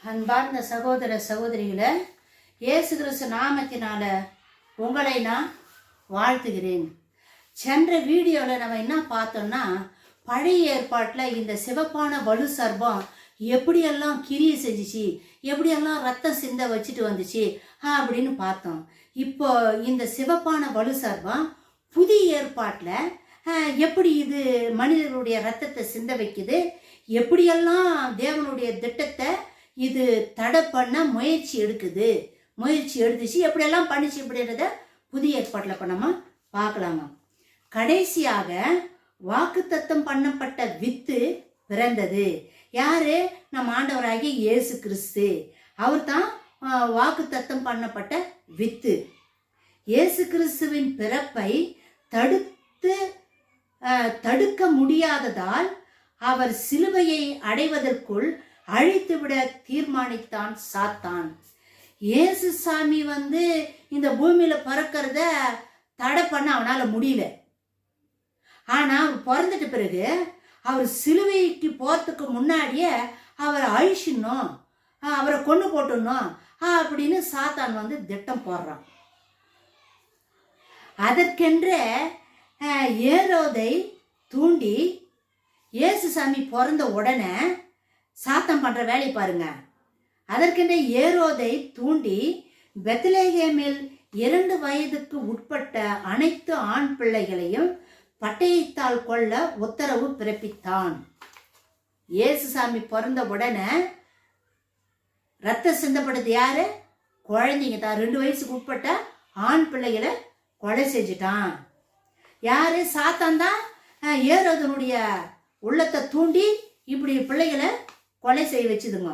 அன்பார்ந்த சகோதர சகோதரிகளை இயேசு கிறிஸ்து நாமத்தினால உங்களை நான் வாழ்த்துகிறேன். சென்ற வீடியோவில் நம்ம என்ன பார்த்தோம்னா, பழைய ஏற்பாட்டில் இந்த சிவப்பான வலு சர்பம் எப்படியெல்லாம் கிரியை செஞ்சிச்சு, எப்படியெல்லாம் ரத்தம் சிந்த வச்சுட்டு வந்துச்சு அப்படின்னு பார்த்தோம். இப்போ இந்த சிவப்பான வலு சர்பம் புதிய ஏற்பாட்டில் எப்படி இது மனிதர்களுடைய ரத்தத்தை சிந்த வைக்குது, எப்படியெல்லாம் தேவனுடைய திட்டத்தை இது தடை பண்ண முயற்சி எடுத்துச்சு, எப்படியெல்லாம் பண்ணிச்சு அப்படின்றத புதிய ஏற்பாட்டில் இப்போ நம்ம பார்க்கலாங்க. கடைசியாக வாக்குத்தத்தம் பண்ணப்பட்ட வித்து பிறந்தது. யாரு? நம்ம ஆண்டவராகிய இயேசு கிறிஸ்து. அவர் தான் வாக்குத்தத்தம் பண்ணப்பட்ட வித்து. இயேசு கிறிஸ்துவின் பிறப்பை தடுக்க முடியாததால் அவர் சிலுவையை அடைவதற்குள் அழித்துவிட தீர்மானித்தான் சாத்தான். இயேசு சாமி இந்த பூமியில பறக்கிறத தடை பண்ண அவனால முடியல. ஆனா அவர் பிறந்துட்ட பிறகு அவர் சிலுவைக்கு போறதுக்கு முன்னாடியே அவரை அழிச்சிடணும், அவரை கொண்டு போட்டணும் அப்படின்னு சாத்தான் திட்டம் போடுறான். அதற்கென்ற ஏரோதை தூண்டி இயேசு சாமி பிறந்த உடனே சாத்தம் பண்ற வேலை பாருங்க. அதற்கென்ற ஏரோதை தூண்டி பெத்லகேமில் 2 வயதுக்கு உட்பட்ட அனைத்து ஆண் பிள்ளைகளையும் பட்டயத்தால் கொல்ல உத்தரவு பிறப்பித்தான். இயேசு சாமி பிறந்த உடனே ரத்தம் சிந்தப்படுது யாரு? குழந்தைங்க தான். 2 வயசுக்கு உட்பட்ட ஆண் பிள்ளைகளை கொலை செஞ்சுட்டான். யாரு? சாத்தான் தான் ஏரோதனுடைய உள்ளத்தை தூண்டி இப்படி பிள்ளைகளை கொலை செய்ய வச்சுதுங்க.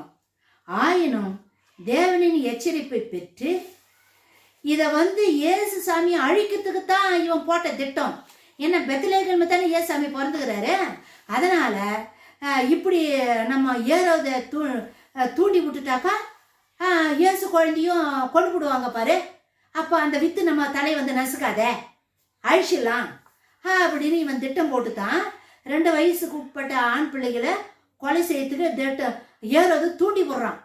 ஆயினும் தேவனின் எச்சரிப்பை பெற்று இதை இயேசு சாமி அழிக்கிறதுக்கு தான் இவன் போட்ட திட்டம். ஏன்னா பெத்லகேம்ல தானே இயேசு சாமி பிறந்துக்கிறாரு. அதனால இப்படி நம்ம ஏரோதை தூண்டி விட்டுட்டாக்கா இயேசு குழந்தையும் கொண்டு விடுவாங்க பாரு. அப்போ அந்த வித்து நம்ம தலை நசுக்காத, அழிச்சிடலாம் அப்படின்னு இவன் திட்டம் போட்டுத்தான் 2 வயசுக்கு உட்பட்ட ஆண் பிள்ளைகளை கொலை செய்யறதுக்கு திட்டம் ஏரோது தூண்டி போடுறான்.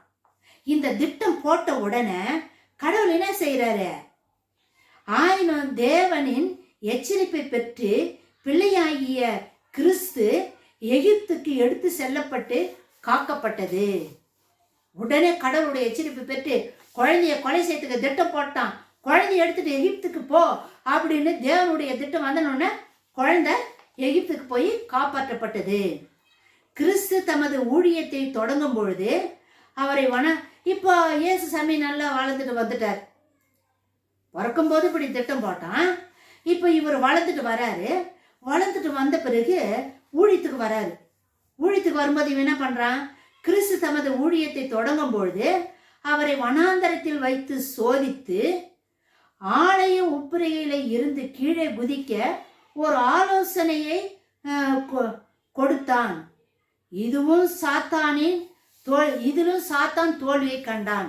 இந்த திட்டம் போட்ட உடனே கடவுள் என்ன செய்யறாரு? ஆயினும் தேவனின் எச்சரிப்பை பெற்று பிள்ளையாகிய கிறிஸ்து எகிப்துக்கு எடுத்து செல்லப்பட்டு காக்கப்பட்டது. உடனே கடவுளுடைய எச்சரிப்பை பெற்று குழந்தைய கொலை செய்யறதுக்கு திட்டம் போட்டான். குழந்தைய எடுத்துட்டு எகிப்துக்கு போ அப்படின்னு தேவனுடைய திட்டம் வந்தனோடனே குழந்தை எகிப்துக்கு போய் காப்பாற்றப்பட்டது. கிறிஸ்து தமது ஊழியத்தை தொடங்கும் பொழுது அவரை இப்போ இயேசு சாமி நல்லா வளர்ந்துட்டு வந்துட்டார். பிறக்கும்போது இப்படி திட்டம் போட்டான். இப்போ இவர் வளர்ந்துட்டு வராரு. வளர்ந்துட்டு வந்த பிறகு ஊழியத்துக்கு வராரு. ஊழியத்துக்கு வரும்போது இவன் என்ன பண்றான்? கிறிஸ்து தமது ஊழியத்தை தொடங்கும் பொழுது அவரை வனாந்தரத்தில் வைத்து சோதித்து ஆலய உப்புரையில இருந்து கீழே குதிக்க ஒரு ஆலோசனையை கொடுத்தான். இதிலும் சாத்தான் தோல்வியை கண்டான்.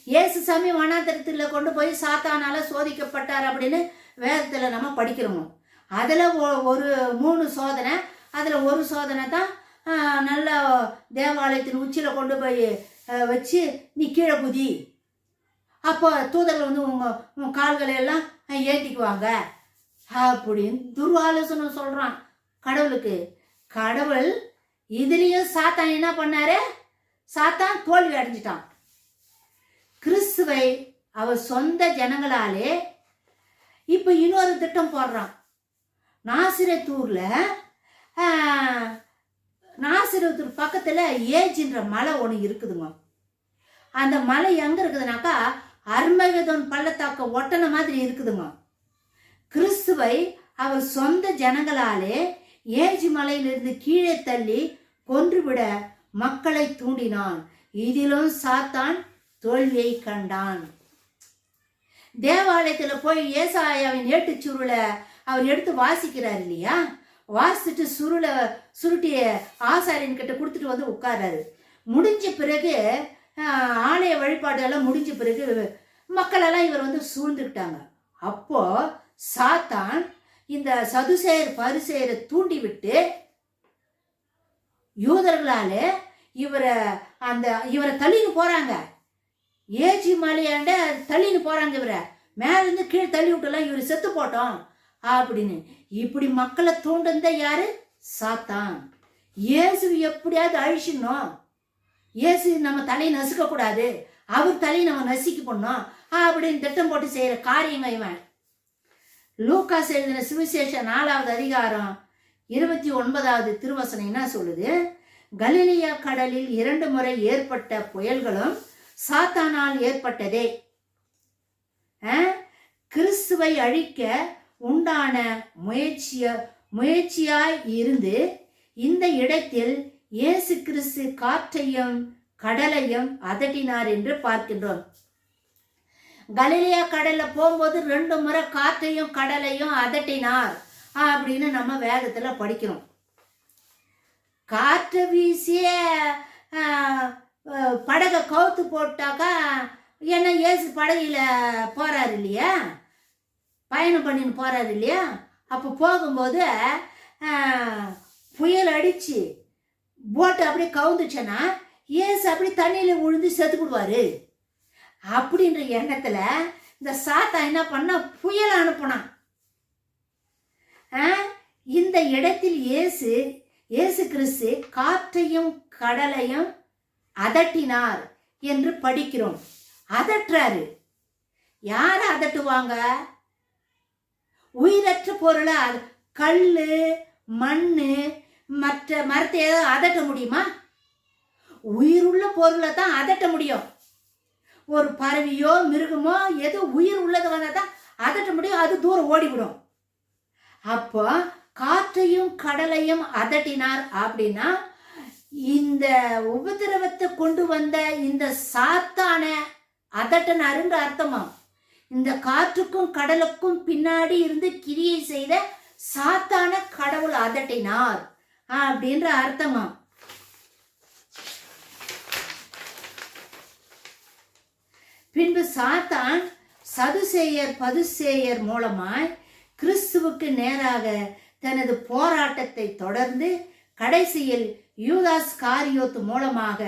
இயேசு சாமி வனாந்தரத்தில் கொண்டு போய் சாத்தானால சோதிக்கப்பட்டார் அப்படின்னு வேதத்துல நம்ம படிக்கிறோம். அதுல ஒரு 3 சோதனை. அதுல ஒரு சோதனை தான் நல்ல தேவாலயத்தின் உச்சியில கொண்டு போய் வச்சு நீ கீழே குதி, அப்போ தூதர்கள் உங்க கால்களை எல்லாம் ஏற்றிக்குவாங்க அப்படின்னு துர்வாலோசனை சொல்றான் கடவுளுக்கு. கடவுள் இதுலயும் சாத்தான் என்ன பண்ணாரு? சாத்தான் தோல்வி அடைஞ்சிட்டான். கிறிஸ்துவை அவர் சொந்த ஜனங்களாலே இப்ப இன்னொரு திட்டம் போடுறான். நாசிரத்தூர் பக்கத்துல ஏஜின்ற மலை ஒன்று இருக்குதுங்க. அந்த மலை எங்க இருக்குதுனாக்கா அர்மகதோன் பள்ளத்தாக்க ஒட்டன மாதிரி இருக்குதுங்க. கிறிஸ்துவை அவர் சொந்த ஜனங்களாலே ஏஜி மலையிலிருந்து கீழே தள்ளி கொன்றுவிட மக்களை தூண்டினான். இதிலும் சாத்தான் தோல்வியை கண்டான். தேவாலயத்துல போய் ஏசாயாவின் ஏட்டு சுருளை அவர் எடுத்து வாசிக்கிறார் இல்லையா? வாசிச்சுட்டு சுருட்டிய ஆசாரியன் கிட்ட கொடுத்துட்டு உட்கார்றாரு. முடிஞ்ச பிறகு ஆலய வழிபாடு எல்லாம் முடிஞ்ச பிறகு மக்கள் எல்லாம் இவர் சூழ்ந்துக்கிட்டாங்க. அப்போ சாத்தான் இந்த சதுசேயர் பரிசேயரை தூண்டி விட்டு யூதர்களால இவரை இவரை தள்ளின்னு போறாங்க. ஏஜி மலையாண்ட தள்ளின்னு போறாங்க. இவரை மேலேருந்து கீழே தள்ளி விட்டலாம், இவர் செத்து போட்டோம் அப்படின்னு. இப்படி மக்களை தூண்டுந்த யாரு? சாத்தான். இயேசு எப்படியாவது அழிச்சிடணும், இயேசு நம்ம தலையை நசுக்க கூடாது, அவர் தலையை நம்ம நசுக்கி பண்ணோம் அப்படின்னு திட்டம் போட்டு செய்யற காரியங்க இவன். லூக்காஸ் எழுதின சுவிசேஷம் 4வது அதிகாரம் 29வது திருவசனம் என்ன சொல்லுது? கலிலியா கடலில் 2 முறை ஏற்பட்ட புயல்களும் சாத்தானால் ஏற்பட்டதே. கிறிஸ்துவை அழிக்க உண்டான முயற்சியாய் இருந்து இந்த இடத்தில் இயேசு கிறிஸ்து காற்றையும் கடலையும் அதட்டினார் என்று பார்க்கின்றோம். கலிலியா கடல்ல போகும்போது 2 முறை காற்றையும் கடலையும் அதட்டினார் அப்படின்னு நம்ம வேதத்துல படிக்கிறோம். காற்று வீசிய படகை கவுத்து போட்டாக்கா ஏன்னா இயேசு படகுல போறாரு இல்லையா, பயணம் பண்ணின்னு போறாரு இல்லையா, அப்போ போகும்போது புயல் அடிச்சு போட்டு அப்படியே கவுந்துச்சுன்னா இயேசு அப்படி தண்ணியில விழுந்து செத்துக்கிடுவாரு அப்படின்ற எண்ணத்துல இந்த சாத்தா என்ன பண்ணா, புயல் அனுப்புனான். இந்த இடத்தில் இயேசு கிறிஸ்து காற்றையும் கடலையும் அதட்டினார் என்று படிக்கிறோம். அதட்டுறாரு. யார அதட்டுவாங்க? உயிரற்ற பொருளை, கல்லு மண்ணு மற்ற மரத்தை ஏதாவது அதட்ட முடியுமா? உயிருள்ள பொருளை தான் அதட்ட முடியும். ஒரு பறவையோ மிருகமோ ஏதோ உயிர் உள்ளது வந்தா தான் அதட்ட முடியும், அது தூரம் ஓடிவிடும். அப்போ காற்றையும் கடலையும் அதட்டினார் அப்படின்னா இந்த உபதிரவத்தை கொண்டு வந்த இந்த சாத்தான அதட்டினாருன்ற அர்த்தமா. இந்த காற்றுக்கும் கடலுக்கும் பின்னாடி இருந்து கிரியை செய்த சாத்தான கடவுள் அதட்டினார் அப்படின்ற அர்த்தமா. பின்பு சாத்தான் சதுசேயர் பதுசேயர் மூலமாய் கிறிஸ்துவுக்கு நேராக தனது போராட்டத்தை தொடர்ந்து கடைசியில் யூதாஸ் காரியோத்து மூலமாக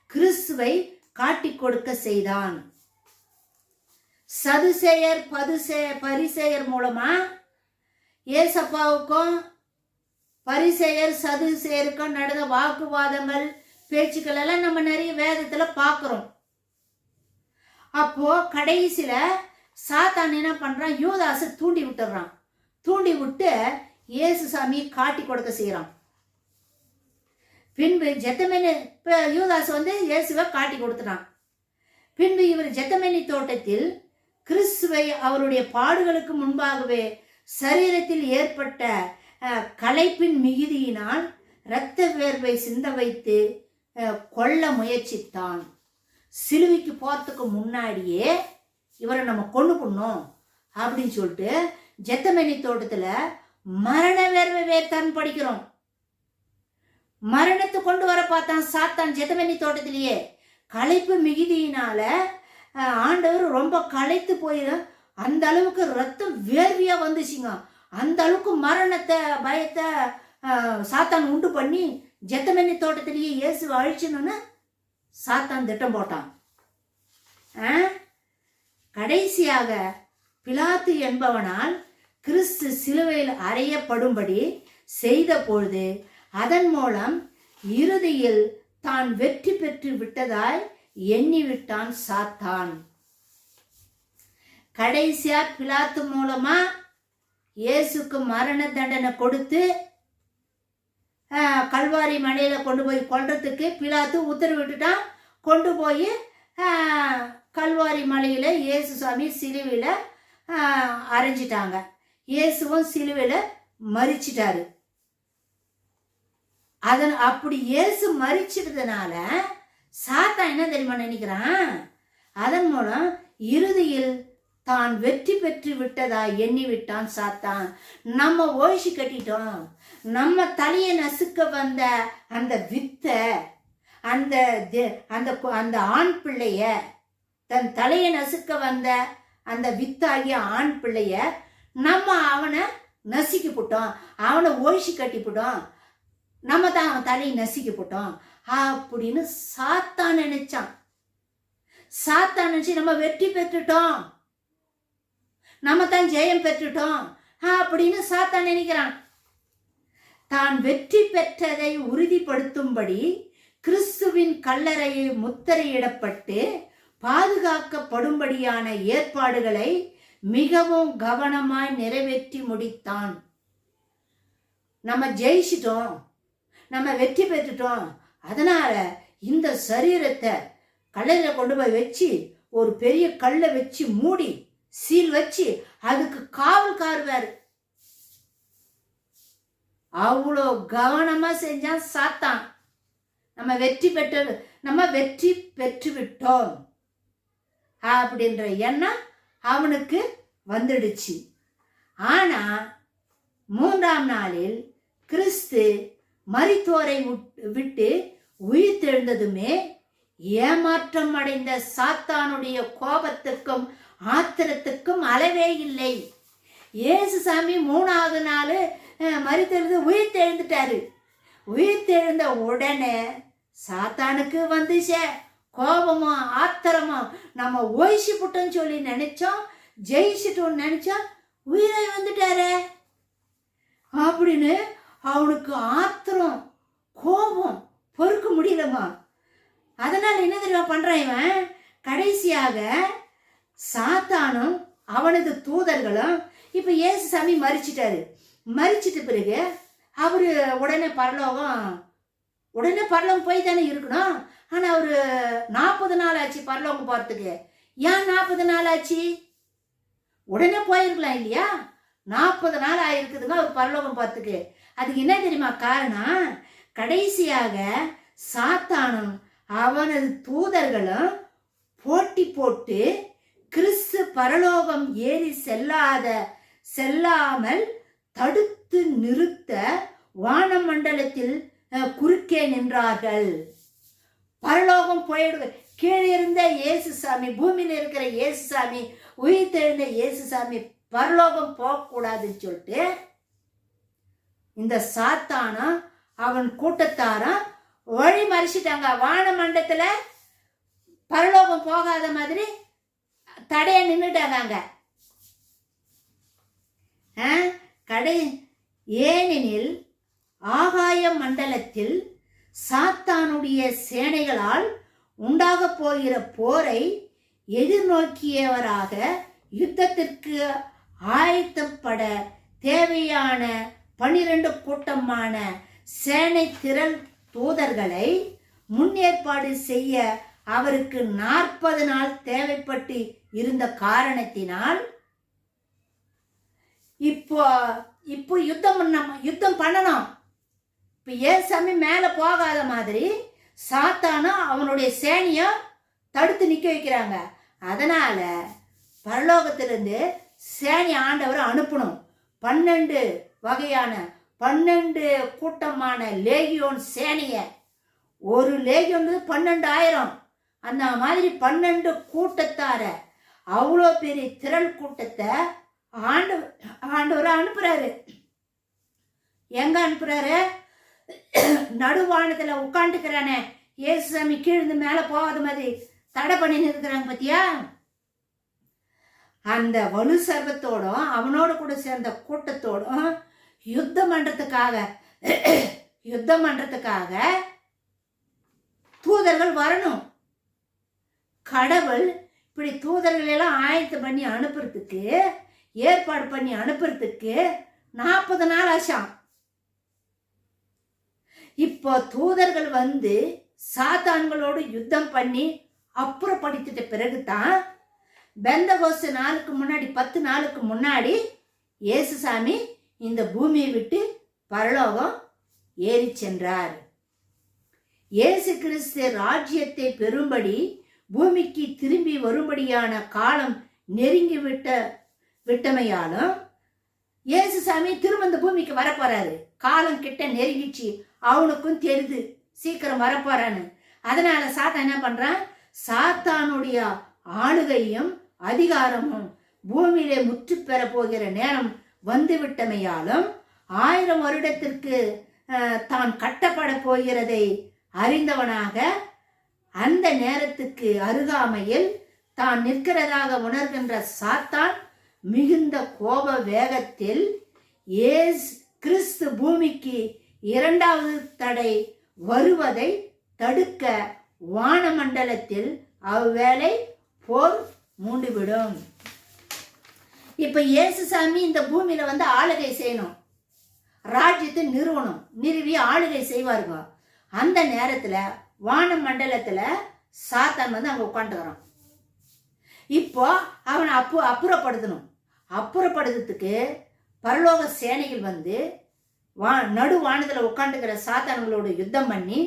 கிறிஸ்துவை காட்டிக் கொடுக்க செய்தான். சதுசேயர் பரிசேயர் மூலமா ஏசப்பாவுக்கும் பரிசேயர் சதுசேயருக்கும் நடந்த வாக்குவாதங்கள் பேச்சுக்கள் எல்லாம் நம்ம நிறைய வேதத்துல பார்க்கிறோம். அப்போ கடைசியில சாத்தான் என்ன பண்றான், யூதாசை தூண்டி விட்டுறான். தூண்டி விட்டு இயேசு சாமியை காட்டி கொடுக்க செய்யறான். பின்பு ஜெத்தமேனி யூதாஸ் இயேசுவை காட்டி கொடுத்துட்டான். பின்பு இவர் ஜெத்தமேனி தோட்டத்தில் கிறிஸ்துவை அவருடைய பாடுகளுக்கு முன்பாகவே சரீரத்தில் ஏற்பட்ட களைப்பின் மிகுதியினால் இரத்த வேர்வை சிந்த வைத்து கொல்ல முயற்சித்தான். சிலுவைக்கு போறதுக்கு முன்னாடியே இவரை நம்ம கொண்டு பண்ணோம் அப்படின்னு சொல்லிட்டு ஜெத்தமேனி தோட்டத்துல மரண வேர்வை வேர்த்தான் படிக்கிறோம். மரணத்தை கொண்டு வர பார்த்தான் சாத்தான் ஜெத்தமேனி தோட்டத்திலேயே. களைப்பு மிகுதியினால ஆண்டவர் ரொம்ப களைத்து போயிடும், அந்த அளவுக்கு ரத்தம் வேர்வியா வந்துச்சுங்க. அந்த அளவுக்கு மரணத்தை பயத்தை சாத்தான் உண்டு பண்ணி ஜெத்தமேனி தோட்டத்திலேயே இயேசுவை அழிச்சணும்னு சாத்தான் திட்டம் போட்டான். கடைசியாக பிலாத்து என்பவனால் கிறிஸ்து சிலுவையில் அறையப்படும்படி செய்த பொழுது அதன் மூலம் இறுதியில் தான் வெற்றி பெற்று விட்டதாய் எண்ணிவிட்டான் சாத்தான். கடைசியா பிலாத்து மூலமா இயேசுக்கு மரண தண்டனை கொடுத்து கல்வாரி மலையில கொண்டு போய் கொல்றதுக்கு பிலாத்து உத்தரவிட்டுட்டான். கொண்டு போய் கல்வாரி மலையில இயேசு சாமி சிலுவையில அரைஞ்சிட்டாங்க. இயேசுவும் சிலுவையில மரிச்சிட்டாரு. அதன் அப்படி இயேசு மரிச்சிட்டதுனால சாத்தான் என்ன தெரியுமா நினைக்கிறான், அதன் மூலம் இறுதியில் தான் வெற்றி பெற்று விட்டதா எண்ணி விட்டான் சாத்தான். நம்ம ஓய்ச்சி கட்டிட்டோம், நம்ம தலையை நசுக்க வந்த அந்த வித்தை, அந்த அந்த ஆண் பிள்ளைய, தன் தலையை நசுக்க வந்த அந்த வித்தாகிய ஆண் பிள்ளைய நம்ம அவனை நசுக்கி போட்டோம், அவனை ஓய்ச்சி கட்டி போட்டோம், நம்ம தான் அவன் தலையை நசுக்கி போட்டோம் அப்படின்னு சாத்தான் நினைச்சான். சாத்தான் நினைச்சு நம்ம வெற்றி பெற்றுட்டோம், நம்ம தான் ஜெயம் பெற்றுட்டோம் அப்படின்னு சாத்தான் நினைக்கிறான். தான் வெற்றி பெற்றதை உறுதிப்படுத்தும்படி கிறிஸ்துவின் கல்லறையில் முத்திரையிடப்பட்டு பாதுகாக்கப்படும்படியான ஏற்பாடுகளை மிகவும் கவனமாய் நிறைவேற்றி முடித்தான். நம்ம ஜெயிச்சிட்டோம், நம்ம வெற்றி பெற்றுட்டோம், அதனால இந்த சரீரத்தை கல்லறையில கொண்டு போய் வச்சு ஒரு பெரிய கல்லை வச்சு மூடி சீல் வச்சு அதுக்கு காவல் காருவாரு. அவ்வளோ கவனமா செஞ்சான் சாத்தான். நம்ம வெற்றி பெற்று விட்டோம் அப்படின்ற எண்ணம் அவனுக்கு வந்துடுச்சு. ஆனா 3ஆம் நாளில் கிறிஸ்து மரித்தோரை விட்டு உயிர்த்தெழுந்ததுமே ஏமாற்றம் அடைந்த சாத்தானுடைய கோபத்துக்கும் ஆத்திரத்துக்கும் அளவே இல்லை. இயேசுசாமி 3ஆவது நாள் மரித்தெழுந்து உயிர்த்தெழுந்துட்டாரு. உயிர்த்தெழுந்த உடனே சாத்தானுக்கு வந்துச்சே கோபமும் ஆத்திரமும். நம்ம ஓய்ச்சி புட்டோன்னு சொல்லி நினைச்சோம், ஜெயிச்சிட்டோன்னு நினைச்சோம், உயிரை வந்துட்டாரே அப்படின்னு அவனுக்கு ஆத்திரம் கோபம் பொறுக்க முடியலமா. அதனால என்ன தெரியுமா பண்றான் இவன்? கடைசியாக சாத்தானும் அவனது தூதர்களும் இப்ப இயேசுசாமி மரிச்சிட்டாரு. மரிச்சிட்ட பிறகு அவரு உடனே பரலோகம் போய் தானே இருக்கணும். ஆனா அவரு 40 நாள் ஆச்சு பரலோகம் போறதுக்கு. ஏன் 40 நாள் ஆச்சு? உடனே போயிருக்கலாம் இல்லையா? 40 நாள் ஆயிருக்குதுங்க அவர் பரலோகம் போறதுக்கு. அதுக்கு என்ன தெரியுமா காரணம்? கடைசியாக சாத்தானும் அவனது தூதர்களும் போட்டி போட்டு கிறிஸ்து பரலோகம் ஏறி செல்லாமல் தடுத்து நிறுத்த வானமண்டலத்தில் குறுக்கே நின்றார்கள். பரலோகம் போயிடு, கீழே இருந்த இயேசுசாமி, பூமியில இருக்கிற இயேசுசாமி, உயிர்த்தெழுந்த இயேசுசாமி பரலோகம் போகக்கூடாதுன்னு சொல்லிட்டு இந்த சாத்தானும் அவன் கூட்டத்தாரும் வழி மறிச்சிட்டாங்க. வானமண்டலத்துல பரலோகம் போகாத மாதிரி தடைய நின்றுட்டாங்க. ஏனெனில் ஆகாய மண்டலத்தில் சாத்தானுடைய சேனைகளால் உண்டாக போகிற போரை எதிர்நோக்கியவராக யுத்தத்திற்கு ஆயத்தப்பட தேவையான 12 கூட்டமான சேனை திரள் தூதர்களை முன்னேற்பாடு செய்ய அவருக்கு 40 நாள் தேவைப்பட்டு இருந்த காரணத்தினால் இப்போ யுத்தம் பண்ணணும். இப்ப இயேசுசாமி மேல போகாத மாதிரி சாத்தானும் அவனுடைய சேனைய தடுத்து நிக்க வைக்கிறாங்க. அதனால பரலோகத்திலிருந்து சேனை ஆண்டவர் அனுப்பணும். 12 வகையான 12 கூட்டமான லேகியோன் சேனைய. ஒரு லேகியோன் 12,000. அந்த மாதிரி 12 கூட்டத்தார அவ்வளோ பெரிய திரள் கூட்டத்தை ஆண்டவர் அனுப்புறாரு. எங்க அனுப்புறாரு? நடுவானத்துல உட்காந்துக்கிறானே இயேசுசாமி கீழ்ந்து மேல போகாத மாதிரி தடை பண்ணி நிறுத்துறாங்க பத்தியா? அந்த வலு சர்வத்தோடும் அவனோட கூட சேர்ந்த கூட்டத்தோடும் யுத்தம் பண்றதுக்காக தூதர்கள் வரணும். கடவுள் இப்படி தூதர்கள் எல்லாம் ஆயத்தம் பண்ணி அனுப்புறதுக்கு, ஏற்பாடு பண்ணி அனுப்புறதுக்கு 40 நாள் ஆச்சாம். இப்போ தூதர்கள் வந்து சாத்தான்களோடு யுத்தம் பண்ணி அப்புறப்படுத்திட்ட பிறகுதான் பெந்தகோஸ்து நாளுக்கு முன்னாடி 10 நாளுக்கு முன்னாடி இயேசுசாமி இந்த பூமியை விட்டு பரலோகம் ஏறி சென்றார். இயேசு கிறிஸ்து ராஜ்யத்தை பெறும்படி பூமிக்கு திரும்பி வரும்படியான காலம் நெருங்கி விட்டமையாலும் இயேசுசாமி திரும்ப இந்த பூமிக்கு வரப்போறாரு. காலம் கிட்ட நெருங்கிச்சு, அவனுக்கும் தெரியுது சீக்கிரம் வரப்போறான்னு. அதனால சாத்தான் என்ன பண்றான்? சாத்தானுடைய ஆளுகையும் அதிகாரமும் பூமியிலே முற்று பெற போகிற நேரம் வந்து விட்டமையாலும் 1000 வருடத்திற்கு தான் கட்டப்பட போகிறதை அறிந்தவனாக அந்த நேரத்துக்கு அருகாமையில் தான் நிற்கிறதாக உணர்கின்ற சாத்தான் மிகுந்த கோப வேகத்தில் கிறிஸ்து பூமிக்கு இரண்டாவது தடை வருவதை தடுக்க வானமண்டலத்தில் அவ்வேளை போர் மூண்டுவிடும். இப்ப இயேசுசாமி இந்த பூமியில வந்து ஆளுகை செய்யணும், ராஜ்யத்தை நிறுவி ஆளுகை செய்வாருங்க. அந்த நேரத்துல வானமண்டலத்துல சாத்தான் வந்து அங்க உட்காந்துக்கிறான். இப்போ அவனை அப்புறப்படுத்துறதுக்கு பரலோக சேனைகள் வந்து நடு வானத்துல உட்காந்துக்கிற சாத்தான்களோட யுத்தம் பண்ணி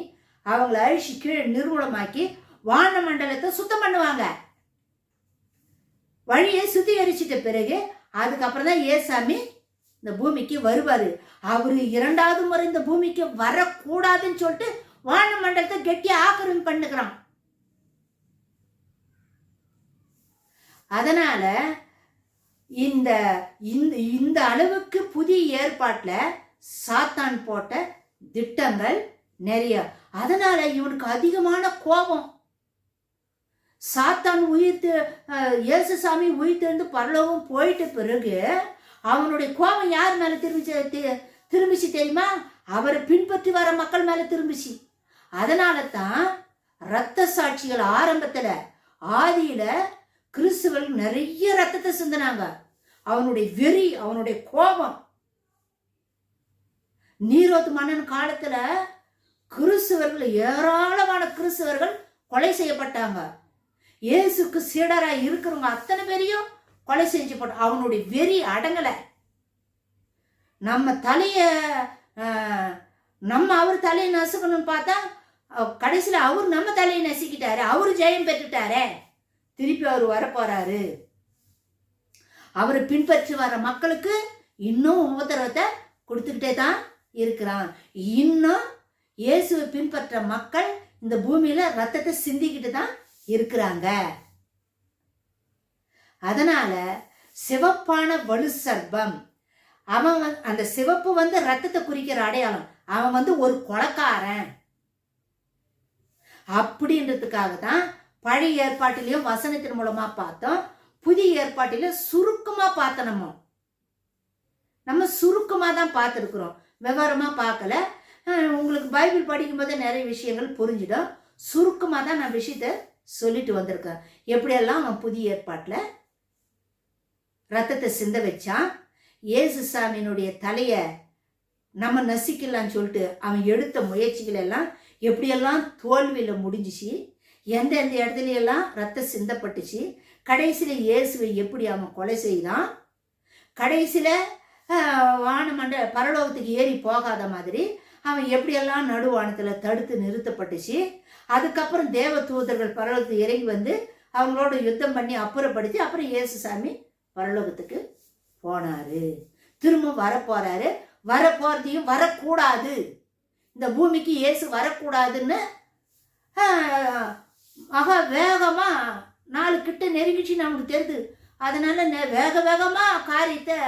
அவங்கள அழிச்சு கீழே நிர்மூலமாக்கி வானமண்டலத்தை சுத்தம் பண்ணுவாங்க. வழியை சுத்திகரிச்சிட்ட பிறகு அதுக்கப்புறம் தான் ஏசாமி இந்த பூமிக்கு வருவாரு. அவரு இரண்டாவது முறை இந்த பூமிக்கு வரக்கூடாதுன்னு சொல்லிட்டு வானமண்டலத்தை கெட்டியா ஆக்கிரமிப்பு பண்ணுகிறான். அதனால இந்த இந்த அளவுக்கு புதிய ஏற்பாட்டுல சாத்தான் போட்ட திட்டங்கள் நிறைய. அதனால இவனுக்கு அதிகமான கோபம். சாத்தான் இயேசுசாமி உயிர்த்தெழுந்து பரலோகம் போயிட்ட பிறகு அவனுடைய கோபம் யார் மேல திரும்பிச்சு தெரியுமா? அவரை பின்பற்றி வர மக்கள் மேல திரும்பிச்சு. அதனால தான் இரத்த சாட்சிகள் ஆரம்பத்துல ஆதியில கிறிஸ்துவர்கள் நிறைய ரத்தத்தை சிந்தினாங்க. அவனுடைய வெறி, அவனுடைய கோபம். நீரோது மன்னன் காலத்துல கிறிஸ்துவர்கள், ஏராளமான கிறிஸ்துவர்கள் கொலை செய்யப்பட்டாங்க. இயேசுக்கு சீடரா இருக்கிறவங்க அத்தனை பேரையும் கொலை செஞ்சப்பட்ட. அவனுடைய வெறி அடங்கல. அவர் தலையை நசுக்கணும்னு பார்த்தா கடைசியில அவர் நம்ம தலையை நசுக்கிட்டாரு. அவரு ஜெயம் பெற்றுட்டாரே. திருப்பி அவர் வரப்போறாரு. அவரை பின்பற்றி வர மக்களுக்கு இன்னும் உபத்திரவத்தை கொடுத்துக்கிட்டே தான் இருக்கிறான். இன்னும் இயேசுவை பின்பற்ற மக்கள் இந்த பூமியில ரத்தத்தை சிந்திக்கிட்டு தான் இருக்கிறாங்க. அதனால சிவப்பான வலு சர்ப்பம், அவன் அந்த சிவப்பு வந்து ரத்தத்தை குறிக்கிற அடையாளம். அவன் வந்து ஒரு கொலைக்காரன் அப்படின்றதுக்காக தான் பழைய ஏற்பாட்டிலையும் வசனத்தின் மூலமா பார்த்தோம், புதிய ஏற்பாட்டிலையும் சுருக்கமா பார்த்தோம். நம்ம சுருக்கமா தான் பார்த்துருக்குறோம், விவரமா பார்க்கல. உங்களுக்கு பைபிள் படிக்கும் போது நிறைய விஷயங்கள் புரிஞ்சிடும். சுருக்கமா தான் நான் விஷயத்த சொல்லிட்டு வந்திருக்கேன். எப்படியெல்லாம் அவன் புதிய ஏற்பாட்டில் ரத்தத்தை சிந்த வச்சான். இயேசுசாமியினுடைய தலைய நம்ம நசிக்கலான்னு சொல்லிட்டு அவன் எடுத்த முயற்சிகள் எல்லாம் எப்படியெல்லாம் தோல்வியில முடிஞ்சிச்சு, எந்தெந்த இடத்துல எல்லாம் ரத்தம் சிந்தப்பட்டுச்சு, கடைசியில இயேசுவை எப்படி அவன் கொலை செய்தான், கடைசியில பரலோகத்துக்கு ஏறி போகாத மாதிரி அவன் எப்படியெல்லாம் நடுவானத்துல தடுத்து நிறுத்தப்பட்டுச்சு. அதுக்கப்புறம் தேவ தூதர்கள் பரலோகத்துக்கு இறங்கி வந்து அவங்களோட யுத்தம் பண்ணி அப்புறப்படுத்தி அப்புறம் இயேசுசாமி பரலோகத்துக்கு போனாரு. திரும்ப வரப்போறாரு. வரப்போறதையும் வரக்கூடாது, இந்த பூமிக்கு இயேசு வரக்கூடாதுன்னு வேகமா 4 கிட்ட நெருங்கிச்சு நமக்கு தெரியுது. அதனால வேகமா காரியத்தை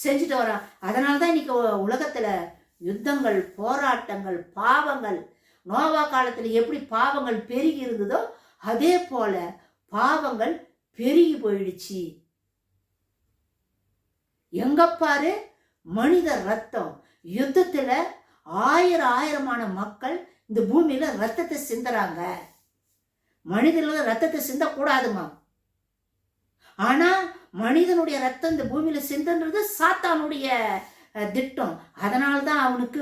செஞ்சுட்டு வரான். அதனாலதான் இன்னைக்கு உலகத்துல யுத்தங்கள், போராட்டங்கள், பாவங்கள், நோவா காலத்துல எப்படி பாவங்கள் பெருகி இருந்ததோ அதே போல பாவங்கள் பெருகி போயிடுச்சு. எங்க பாரு மனித ரத்தம். யுத்தத்துல ஆயிரமான மக்கள் இந்த பூமியில ரத்தத்தை சிந்துறாங்க. மனிதர்கள் ரத்தத்தை சிந்தக்கூடாதுமா. ஆனா மனிதனுடைய ரத்தம் இந்த பூமியில சிந்தன்றது சாத்தானுடைய திட்டம். அதனால்தான் அவனுக்கு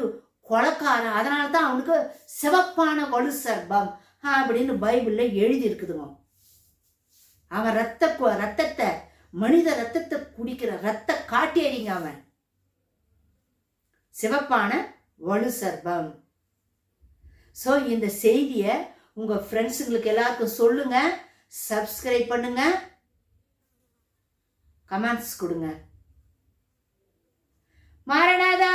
கொலைக்காரன், அதனால்தான் அவனுக்கு சிவப்பான வலு சர்ப்பம் அப்படின்னு பைபிள்ல எழுதி இருக்குதுங்க. அவன் ரத்தத்தை மனித ரத்தத்தை குடிக்கிற ரத்த காட்டேரிங்க. அவன் சிவப்பான வலு சர்ப்பம். ஸோ இந்த செய்தியை உங்க ஃப்ரெண்ட்ஸுங்களுக்கு எல்லாருக்கும் சொல்லுங்க, சப்ஸ்கிரைப் பண்ணுங்க, கமெண்ட்ஸ் கொடுங்க. மாரநாதா.